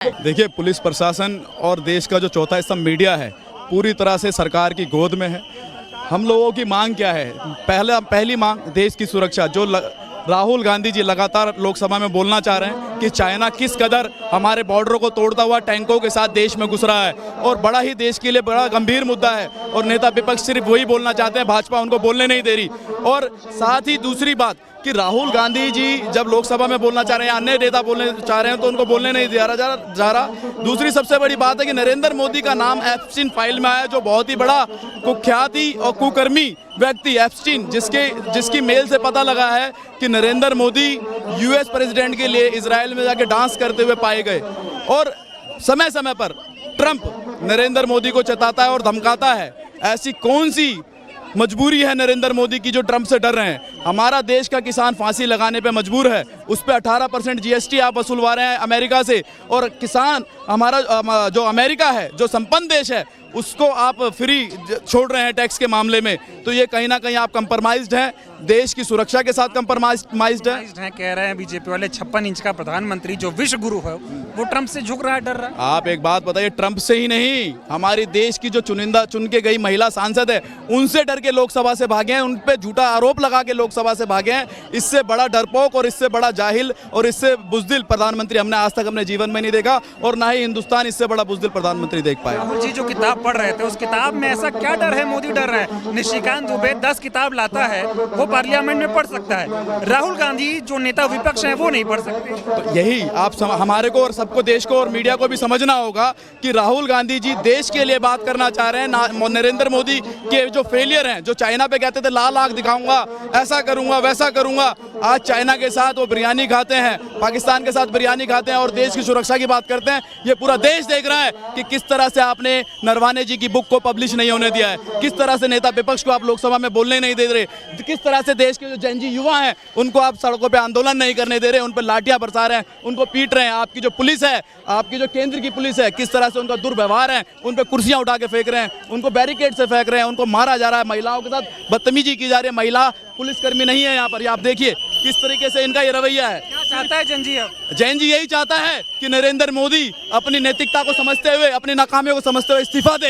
देखिए, पुलिस प्रशासन और देश का जो चौथा स्तंभ मीडिया है पूरी तरह से सरकार की गोद में है। हम लोगों की मांग क्या है? पहली मांग देश की सुरक्षा। जो राहुल गांधी जी लगातार लोकसभा में बोलना चाह रहे हैं कि चाइना किस कदर हमारे बॉर्डरों को तोड़ता हुआ टैंकों के साथ देश में घुस रहा है और बड़ा ही देश के लिए बड़ा गंभीर मुद्दा है और नेता विपक्ष सिर्फ वही बोलना चाहते हैं, भाजपा उनको बोलने नहीं दे रही। और साथ ही दूसरी बात कि राहुल गांधी जी जब लोकसभा में बोलना चाह रहे हैं, अन्य नेता बोलने चाह रहे हैं तो उनको बोलने नहीं दिया जा रहा। दूसरी सबसे बड़ी बात है कि नरेंद्र मोदी का नाम एप्स्टीन फाइल में आया, जो बहुत ही बड़ा कुख्याति और कुकर्मी व्यक्ति एप्स्टीन, जिसकी मेल से पता लगा है कि नरेंद्र मोदी यूएस प्रेसिडेंट के लिए इजराइल में जाके डांस करते हुए पाए गए। और समय समय पर ट्रंप नरेंद्र मोदी को चेताता है और धमकाता है। ऐसी कौन सी मजबूरी है नरेंद्र मोदी की जो ट्रंप से डर रहे हैं? हमारा देश का किसान फांसी लगाने पे मजबूर है, उस पे 18% जीएसटी आप वसूलवा रहे हैं अमेरिका से, और किसान हमारा जो अमेरिका है, जो संपन्न देश है, उसको आप फ्री छोड़ रहे हैं टैक्स के मामले में। तो ये कहीं ना कहीं आप कंप्रोमाइज्ड हैं, देश की सुरक्षा के साथ कंप्रोमाइज्ड हैं। कह रहे हैं बीजेपी वाले 56 इंच का प्रधानमंत्री जो विश्व गुरु है वो ट्रंप से झुक रहा है, डर रहा है। आप एक बात बताइए, ट्रंप से ही नहीं, हमारी देश की जो चुन के गई महिला सांसद है उनसे डर के लोकसभा से भागे हैं, उन पे झूठा आरोप लगा के लोकसभा से भागे हैं। इससे बड़ा डरपोक और इससे बड़ा जाहिल और इससे बुज़दिल प्रधानमंत्री हमने आज तक अपने जीवन में नहीं देखा, और ना ही हिंदुस्तान इससे बड़ा बुज़दिल प्रधानमंत्री देख पाए। राहुल जी जो किताब पढ़ रहे थे उस किताब में ऐसा क्या डर है? मोदी डर रहा है। निशिकांत दुबे 10 किताब लाता है, वो पार्लियामेंट में पढ़ सकता है। राहुल गांधी जो नेता विपक्ष हैं वो नहीं पढ़ सकते। तो यही आप हमारे को और सबको, देश को और मीडिया को भी समझना होगा कि राहुल गांधी जी देश के लिए बात करना चाह रहे हैं। नरेंद्र मोदी के जो फेलियर हैं, जो चाइना पे कहते थे लाल आंख दिखाऊंगा, ऐसा करूंगा वैसा करूंगा, आज चाइना के साथ वो बिरयानी खाते हैं, पाकिस्तान के साथ बिरयानी खाते हैं और देश की सुरक्षा की बात करते हैं। ये पूरा देश देख रहा है कि किस तरह से आपने नरवाने जी की बुक को पब्लिश नहीं होने दिया है, किस तरह से नेता विपक्ष को आप लोकसभा में बोलने नहीं दे रहे, किस तरह से देश के जो जेनजी युवा हैं उनको आप सड़कों पे आंदोलन नहीं करने दे रहे, उन पर लाठियां बरसा रहे हैं, उनको पीट रहे हैं। आपकी जो पुलिस है, आपकी जो केंद्र की पुलिस है, किस तरह से उनका दुर्व्यवहार है, उन पर कुर्सियां उठा के फेंक रहे हैं, उनको बैरिकेड से फेंक रहे हैं, उनको मारा जा रहा है, महिलाओं के साथ बदतमीजी की जा रही है। महिला पुलिसकर्मी नहीं है यहाँ पर, आप देखिए किस तरीके से इनका ये रवैया है। क्या चाहता है जैन जी? अब जैन जी यही चाहता है कि नरेंद्र मोदी अपनी नैतिकता को समझते हुए, अपनी नाकामियों को समझते हुए इस्तीफा दे।